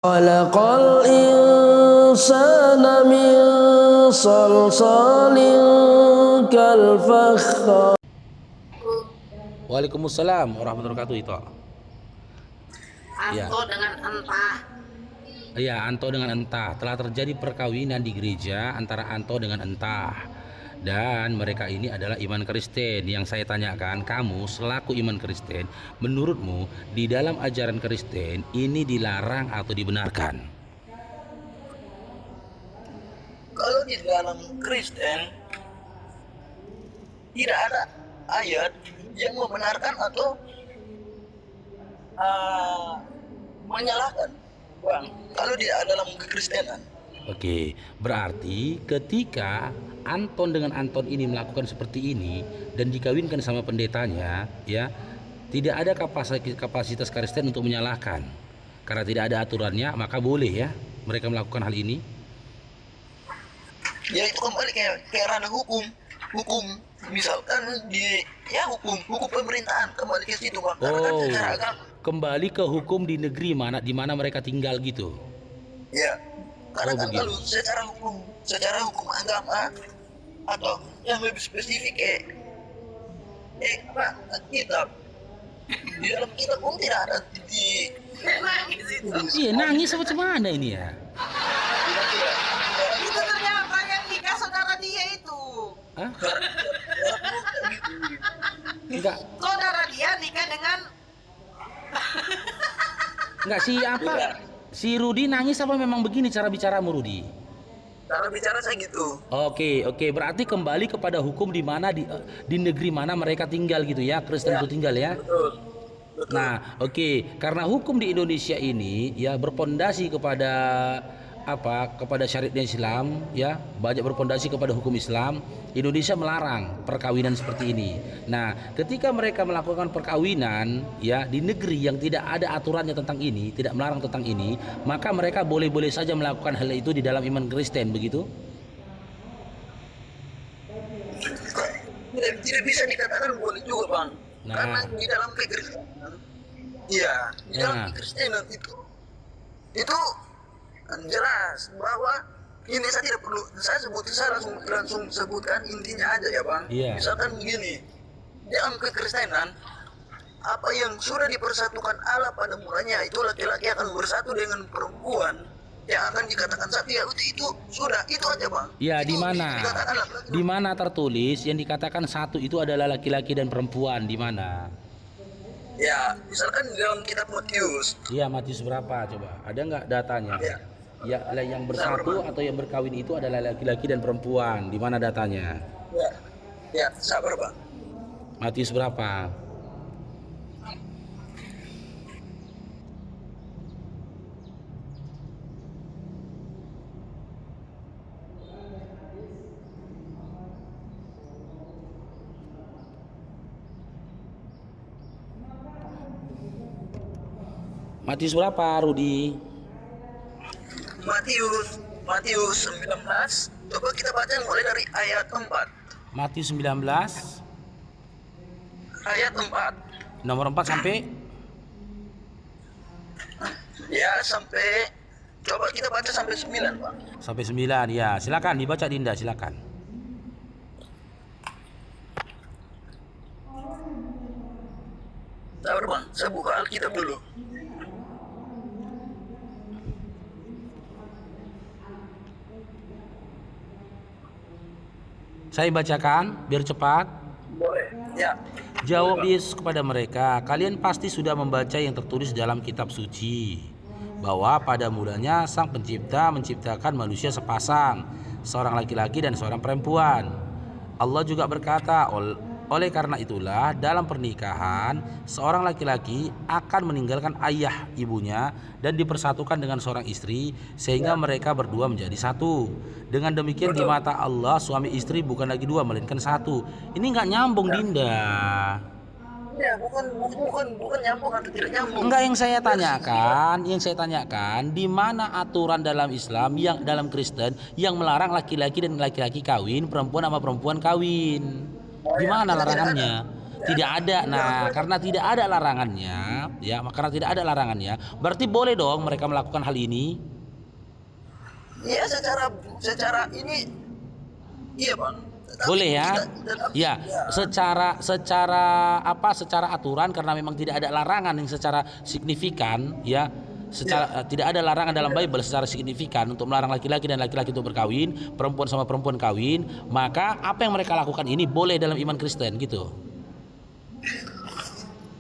Khalaqal insana min salsalin kal fakhar. Waalaikumsalam warahmatullahi wabarakatuh. Itu ya. Anto dengan entah. Iya, Anto dengan entah. Telah terjadi perkawinan di gereja antara Anto dengan entah. Dan mereka ini adalah iman Kristen. Yang saya tanyakan, kamu selaku iman Kristen, menurutmu di dalam ajaran Kristen ini dilarang atau dibenarkan? Kalau di dalam Kristen tidak ada ayat yang membenarkan atau menyalahkan, Bang. Kalau di dalam kekristenan. Oke, berarti ketika Anton dengan Anton ini melakukan seperti ini dan dikawinkan sama pendetanya, ya, tidak ada kapasitas Kristen untuk menyalahkan. Karena tidak ada aturannya, maka boleh ya mereka melakukan hal ini. Ya itu kembali ke ranah hukum. Misalkan di hukum pemerintahan, kembali ke situ, Bang. Karena kan secara agama. Kembali ke hukum di negeri di mana mereka tinggal gitu. Ya. Karena kan begitu. kalau secara hukum agama atau yang lebih spesifik kitab, di dalam kitab pun tidak ada di Nangis itu. Iya, nangis apa mana ini ya? Itu ternyata yang nikah saudara dia itu. Hah? Enggak, Saudara dia nikah dengan enggak si Rudi nangis apa memang begini cara bicaramu, Rudi? cara bicara saya gitu. Oke, berarti kembali kepada hukum di mana di negeri mana mereka tinggal gitu ya, Kristen itu tinggal ya. Betul. Nah, karena hukum di Indonesia ini ya berpondasi kepada kepada syariat Islam ya, banyak berpondasi kepada hukum Islam. Indonesia melarang perkawinan seperti ini. Nah, ketika mereka melakukan perkawinan ya di negeri yang tidak ada aturannya tentang ini, tidak melarang tentang ini, maka mereka boleh-boleh saja melakukan hal itu di dalam iman Kristen, begitu? Tidak bisa dikatakan boleh juga, Bang. Nah. Karena di dalam kekristenan, di dalam kekristenan itu jelas bahwa ini saya tidak perlu saya langsung sebutkan intinya aja ya, Bang. Iya. Misalkan begini, dalam kekristenan apa yang sudah dipersatukan Allah pada mulanya itu laki-laki akan bersatu dengan perempuan yang akan dikatakan satu, ya itu sudah itu aja, Bang. Ya, Itu di mana? dikatakan laki-laki. Di mana tertulis yang dikatakan satu itu adalah laki-laki dan perempuan, di mana? Ya, misalkan di dalam kitab Matius. Iya, Matius berapa coba? Ada nggak datanya? Ya, yang bersatu atau yang berkawin itu adalah laki-laki dan perempuan. Di mana datanya? Ya, sabar, Bang. Matius berapa? Matius berapa, Rudi? Matius 19. Coba kita baca mulai dari ayat 4. Matius 19 Ayat 4. nomor 4 sampai Ya, sampai coba kita baca sampai 9, Pak. sampai 9. Ya, silakan dibaca Dinda, silakan. Sabar, Bang. Saya buka Alkitab dulu. Saya bacakan biar cepat. Boleh. Ya. Jawab Yesus kepada mereka, kalian pasti sudah membaca yang tertulis dalam kitab suci, bahwa pada mulanya Sang Pencipta menciptakan manusia sepasang, seorang laki-laki dan seorang perempuan. Allah juga berkata, oleh karena itulah dalam pernikahan seorang laki-laki akan meninggalkan ayah ibunya dan dipersatukan dengan seorang istri sehingga mereka berdua menjadi satu. Dengan demikian di mata Allah suami istri bukan lagi dua melainkan satu. Ini nggak nyambung, Dinda. Ya, bukan nyambung atau tidak nyambung. Enggak, yang saya tanyakan di mana aturan dalam Islam yang dalam Kristen yang melarang laki-laki dan laki-laki kawin, perempuan sama perempuan kawin. Di mana larangannya? Tidak ada. Nah, karena tidak ada larangannya, ya, karena tidak ada larangannya, berarti boleh dong mereka melakukan hal ini. Ya secara ini iya bang. Tetapi Boleh ya? tetapi, Ya, secara aturan karena memang tidak ada larangan yang secara signifikan, ya. Tidak ada larangan dalam Bible secara signifikan untuk melarang laki-laki dan laki-laki untuk berkawin, perempuan sama perempuan kawin, maka apa yang mereka lakukan ini boleh dalam iman Kristen gitu.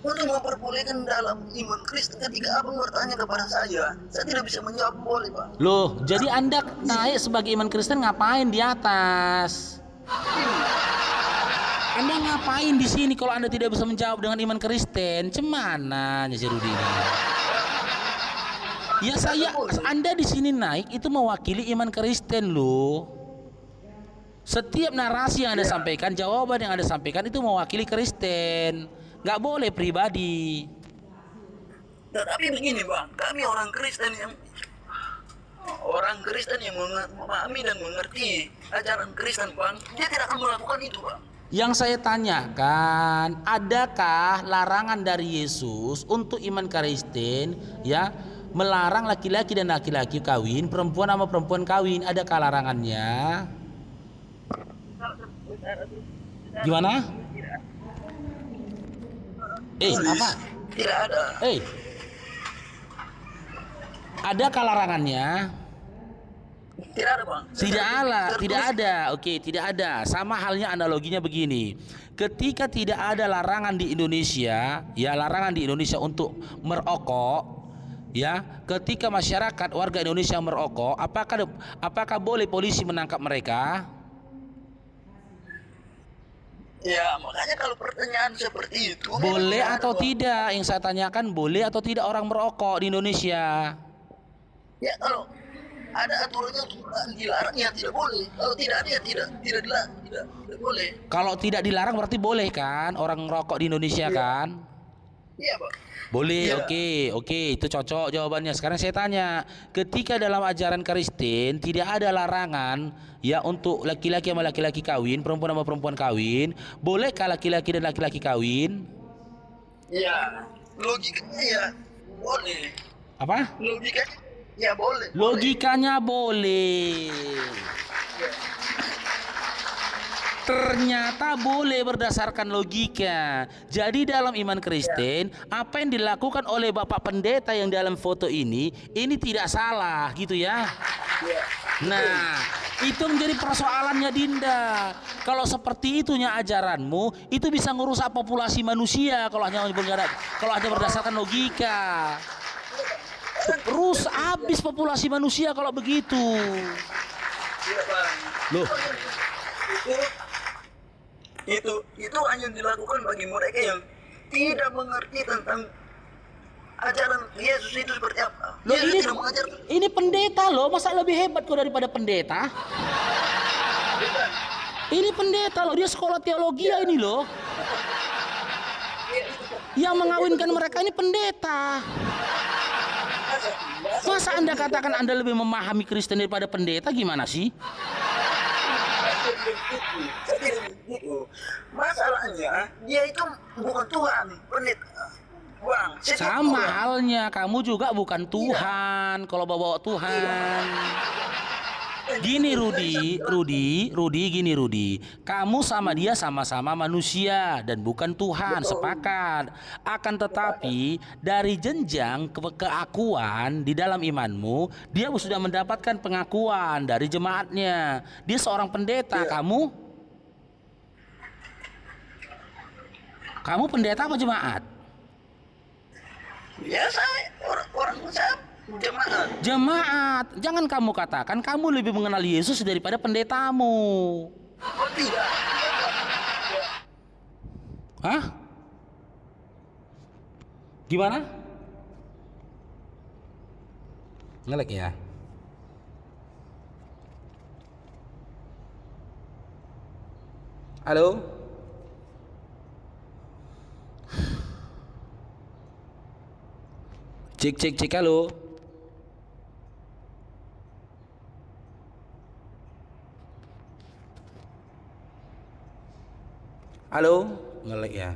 untuk memperbolehkan dalam iman Kristen, ketika abang bertanya kepada saya tidak bisa menjawab boleh pak. Loh, jadi Anda naik sebagai iman Kristen ngapain di atas? Anda ngapain di sini kalau Anda tidak bisa menjawab dengan iman Kristen? Cemana si Rudi ini? Ya Anda di sini naik itu mewakili iman Kristen loh. Setiap narasi yang Anda sampaikan, jawaban yang Anda sampaikan itu mewakili Kristen. Nggak boleh pribadi. Tetapi begini bang, kami orang Kristen yang memahami dan mengerti ajaran Kristen bang, dia tidak akan melakukan itu bang. Yang saya tanyakan, adakah larangan dari Yesus untuk iman Kristen, ya, melarang laki-laki dan laki-laki kawin, perempuan sama perempuan kawin? Adakah larangannya? Gimana? Apa? Tidak ada. Adakah larangannya? Tidak ada bang. Tidak ada. Oke, tidak ada. Sama halnya analoginya begini. Ketika tidak ada larangan di Indonesia, ya, larangan di Indonesia untuk merokok, ya, ketika masyarakat warga Indonesia merokok, apakah boleh polisi menangkap mereka? Ya, makanya kalau pertanyaan seperti itu Boleh atau tidak? Yang saya tanyakan, boleh atau tidak orang merokok di Indonesia? Ya, kalau ada aturannya dilarang ya tidak boleh. Kalau tidak ada ya tidak boleh. Kalau tidak dilarang berarti boleh kan orang merokok di Indonesia kan? Iya, Pak. Boleh, Ya. oke, itu cocok jawabannya. Sekarang saya tanya, ketika dalam ajaran Kristen tidak ada larangan ya untuk laki-laki sama laki-laki kawin, perempuan sama perempuan kawin, bolehkah laki-laki dan laki-laki kawin? Ya, logikanya ya boleh. Apa? Logikanya ya boleh. Logikanya boleh. Ternyata boleh berdasarkan logika. Jadi dalam iman Kristen, apa yang dilakukan oleh Bapak Pendeta yang dalam foto ini tidak salah gitu ya. Nah, itu menjadi persoalannya Dinda. Kalau seperti itunya ajaranmu, itu bisa ngerusak populasi manusia kalau hanya berdasarkan logika. Habis populasi manusia kalau begitu. Iya, Bang. Loh, itu hanya dilakukan bagi mereka yang tidak mengerti tentang ajaran Yesus itu seperti apa. Loh, Yesus tidak mengajarkan. ini pendeta loh, masa lebih hebat kok daripada pendeta? Ini pendeta loh, dia sekolah teologi ini loh. Yang mengawinkan mereka ini pendeta. Masa Anda katakan Anda lebih memahami Kristen daripada pendeta, gimana sih? Masalahnya dia itu bukan Tuhan, pendeta. Bang, sama halnya kamu juga bukan Tuhan. Kalau bawa Tuhan, gini Rudi, kamu sama dia sama-sama manusia dan bukan Tuhan, sepakat. Akan tetapi dari jenjang keakuan di dalam imanmu, dia sudah mendapatkan pengakuan dari jemaatnya. Dia seorang pendeta, kamu pendeta apa jemaat? Biasa orang saya Jemaat. Jangan kamu katakan kamu lebih mengenal Yesus daripada pendetamu. Oh tidak. Hah? Gimana? Ngelek ya? Halo? Cek, halo. Halo, ngelek ya.